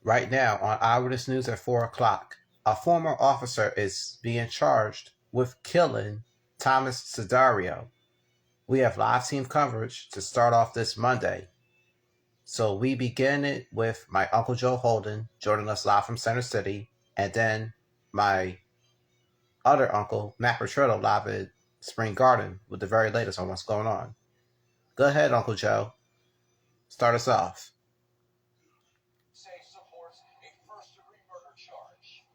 Right now on Eyewitness News at 4 o'clock, a former officer is being charged with killing Thomas Sidario. We have live team coverage to start off this Monday. So we begin it with my Uncle Joe Holden joining us live from Center City, and then my other uncle, Matt Petrillo, live at Spring Garden with the very latest on what's going on. Go ahead, Uncle Joe. Start us off. Safe supports a first-degree murder charge.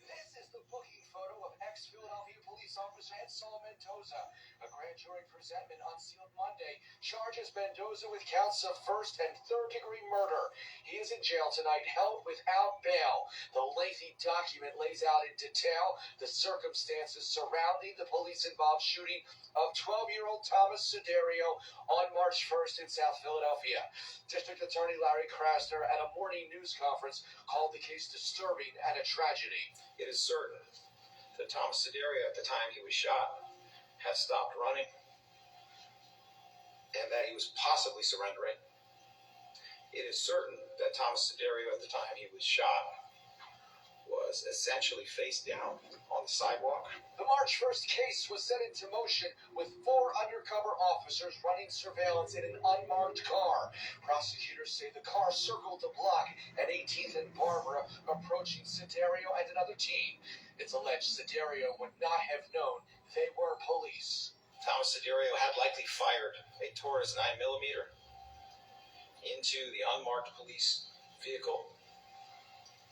This is the booking photo of ex-Philadelphia police officer Saul Mendoza. A grand jury presentment unsealed Monday charges Mendoza with counts of first and third-degree murder. He is in jail tonight, held without bail. The lengthy document lays out in detail the circumstances surrounding the police-involved shooting of 12-year-old Thomas Sidario on March 1st in South Philadelphia. District Attorney Larry Krasner at a morning news conference called the case disturbing and a tragedy. It is certain that Thomas Sidario, at the time he was shot, had stopped running and that he was possibly surrendering. It is certain that Thomas Sidario, at the time he was shot, was essentially face down on the sidewalk. The March 1st case was set into motion with 4 undercover officers running surveillance in an unmarked car. Prosecutors say the car circled the block at 18th and Barbara, approaching Sidario and another team. It's alleged Sidario would not have known they were police. Thomas Sidario had likely fired a Taurus 9mm into the unmarked police vehicle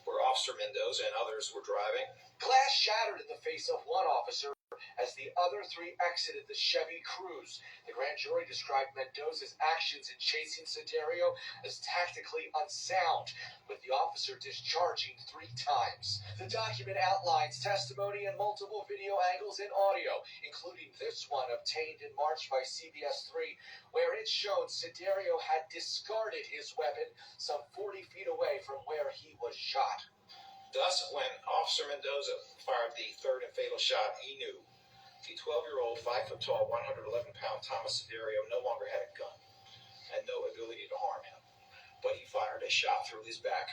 where Officer Mendoza and others were driving. Glass shattered in the face of one officer as the other 3 exited the Chevy Cruze. The grand jury described Mendoza's actions in chasing Sidario as tactically unsound, with the officer discharging 3 times. The document outlines testimony and multiple video angles and audio, including this one obtained in March by CBS 3, where it showed Sidario had discarded his weapon some 40 feet away from where he was shot. Thus, when Officer Mendoza fired the third and fatal shot, he knew the 12-year-old, 5-foot-tall, 111-pound Thomas Sidario no longer had a gun and no ability to harm him. But he fired a shot through his back,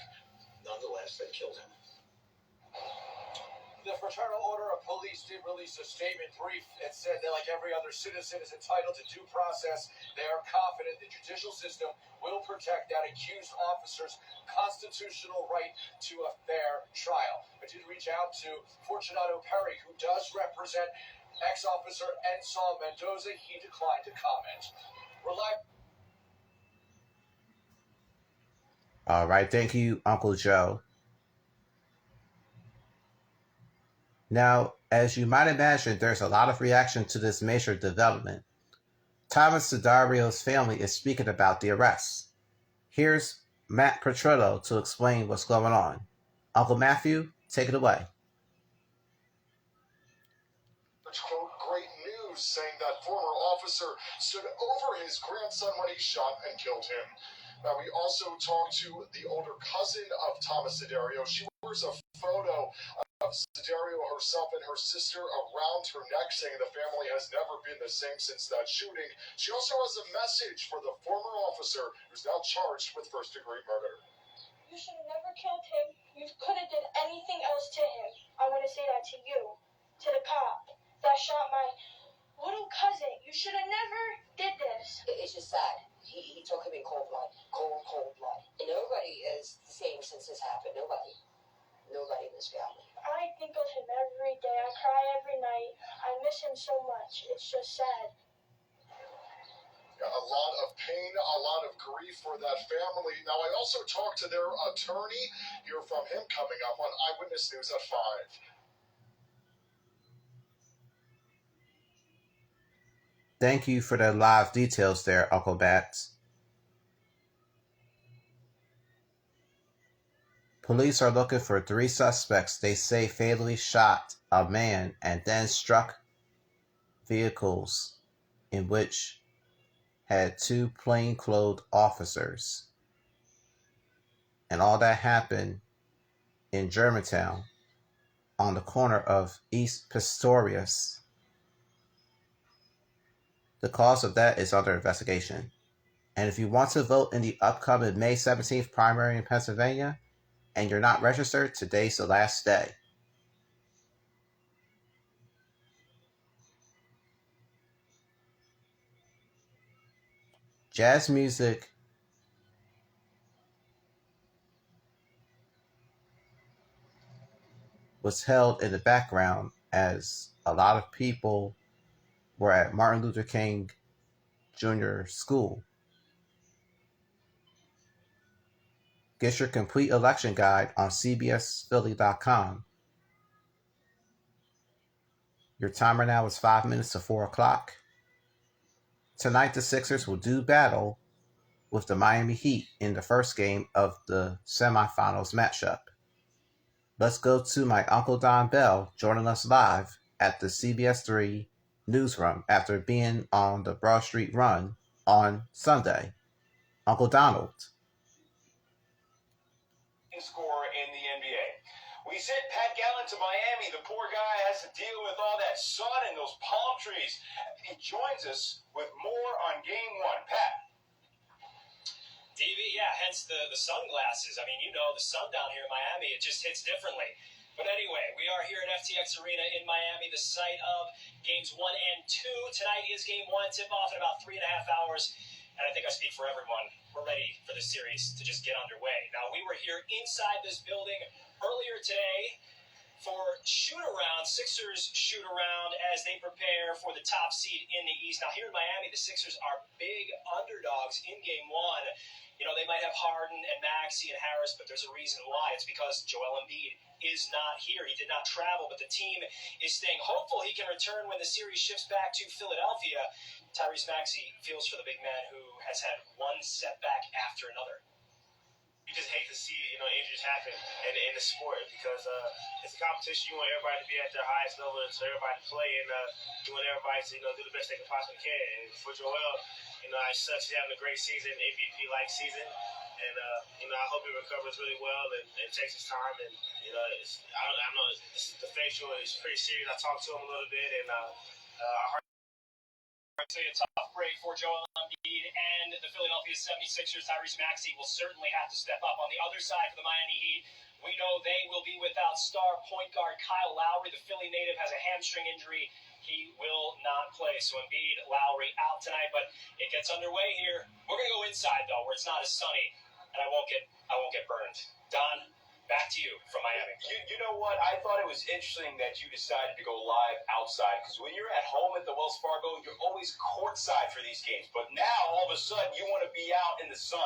nonetheless, that killed him. The Fraternal Order of Police did release a statement brief. It said that, like every other citizen is entitled to due process, they are confident the judicial system will protect that accused officer's constitutional right to a fair trial. I did reach out to Fortunato Perry, who does represent ex-officer Saul Mendoza. He declined to comment. All right, thank you, Uncle Joe. Now, as you might imagine, there's a lot of reaction to this major development. Thomas Sidario's family is speaking about the arrest. Here's Matt Petrillo to explain what's going on. Uncle Matthew, take it away. Quote, great news, saying that former officer stood over his grandson when he shot and killed him. Now, we also talked to the older cousin of Thomas Sidario. She wears a photo of Sidario herself and her sister around her neck, saying the family has never been the same since that shooting. She also has a message for the former officer who's now charged with first-degree murder. You should have never killed him. You could have done anything else to him. I want to say that to you, to the cop that shot my little cousin. You should have never did this. It's just sad. He took him in cold blood. Cold blood. And nobody is the same since this happened. Nobody in this family. I think of him every day. I cry every night. I miss him so much. It's just sad. Yeah, a lot of pain, a lot of grief for that family. Now, I also talked to their attorney. Hear from him coming up on Eyewitness News at 5. Thank you for the live details there, Uncle Bats. Police are looking for 3 suspects they say fatally shot a man and then struck vehicles in which had 2 plainclothes officers. And all that happened in Germantown on the corner of East Pistorius. The cause of that is under investigation. And if you want to vote in the upcoming May 17th primary in Pennsylvania and you're not registered, today's the last day. Jazz music was held in the background as a lot of people were at Martin Luther King Jr. School. Get your complete election guide on cbsphilly.com. Your timer now is 5 minutes to 4 o'clock. Tonight, the Sixers will do battle with the Miami Heat in the first game of the semifinals matchup. Let's go to my Uncle Don Bell joining us live at the CBS 3 newsroom after being on the Broad Street Run on Sunday. Uncle Donald. Score in the NBA. We sent Pat Gallen to Miami. The poor guy has to deal with all that sun and those palm trees. He joins us with more on Game 1. Pat. DV, yeah, hence the sunglasses. I mean, you know, the sun down here in Miami, it just hits differently. But anyway, we are here at FTX Arena in Miami, the site of Games 1 and 2. Tonight is Game 1, tip-off in about 3.5 hours. And I think I speak for everyone. We're ready for this series to just get underway. Now, we were here inside this building earlier today for shoot-around, Sixers shoot-around as they prepare for the top seed in the East. Now, here in Miami, the Sixers are big underdogs in Game 1. You know, they might have Harden and Maxey and Harris, but there's a reason why. It's because Joel Embiid is not here. He did not travel, but the team is staying hopeful he can return when the series shifts back to Philadelphia. Tyrese Maxey feels for the big man who has had one setback after another. You just hate to see, injuries happen in the sport because it's a competition. You want everybody to be at their highest level, so everybody to play, and you want everybody to, do the best they can possibly can. And for Joel, I such he's having a great season, MVP-like season, and I hope he recovers really well and takes his time. And I know the facial is pretty serious. I talked to him a little bit, and I heard. A tough break for Joel Embiid and the Philadelphia 76ers. Tyrese Maxey will certainly have to step up. On the other side for the Miami Heat, we know they will be without star point guard Kyle Lowry. The Philly native has a hamstring injury. He will not play. So Embiid, Lowry out tonight, but it gets underway here. We're going to go inside, though, where it's not as sunny, and I won't get burned. Don, back to you from Miami. You know what? I thought it was interesting that you decided to go live outside because when you're at home at the Wells Fargo, you're always courtside for these games. But now, all of a sudden, you want to be out in the sun.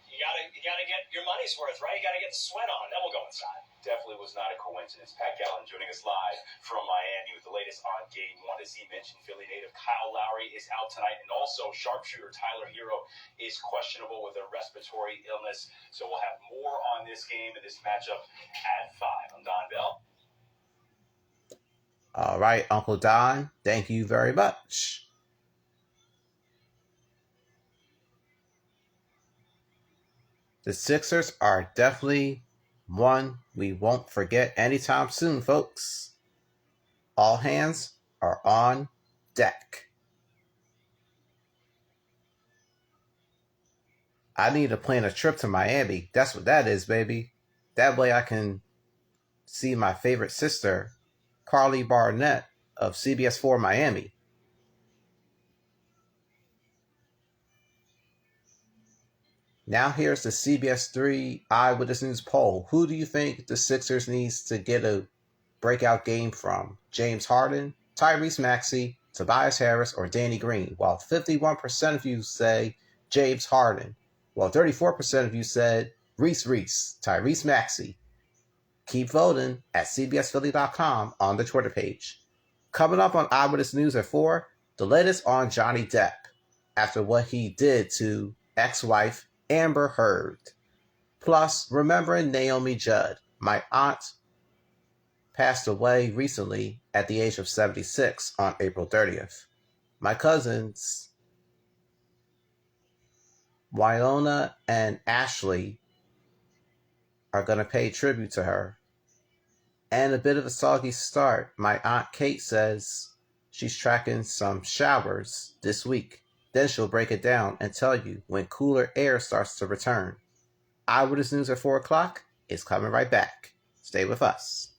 You gotta get your money's worth, right? You gotta get the sweat on. Then we'll go inside. Definitely was not a coincidence. Pat Gallen joining us live from Miami with the latest on Game 1. As he mentioned, Philly native Kyle Lowry is out tonight, and also sharpshooter Tyler Hero is questionable with a respiratory illness. So we'll have more on this game and this matchup at 5. I'm Don Bell. All right, Uncle Don, thank you very much. The Sixers are definitely one we won't forget anytime soon, folks. All hands are on deck. I need to plan a trip to Miami. That's what that is, baby. That way I can see my favorite sister, Carly Barnett of CBS 4 Miami. Now here's the CBS 3 Eyewitness News poll. Who do you think the Sixers needs to get a breakout game from? James Harden, Tyrese Maxey, Tobias Harris, or Danny Green? While 51% of you say James Harden, while 34% of you said Reese, Tyrese Maxey. Keep voting at cbsphilly.com on the Twitter page. Coming up on Eyewitness News at 4, the latest on Johnny Depp after what he did to ex-wife Amber Heard. Plus, remembering Naomi Judd. My aunt passed away recently at the age of 76 on April 30th. My cousins, Wyona and Ashley, are going to pay tribute to her. And a bit of a soggy start. My Aunt Kate says she's tracking some showers this week. Then she'll break it down and tell you when cooler air starts to return. Eyewitness News at 4 o'clock is coming right back. Stay with us.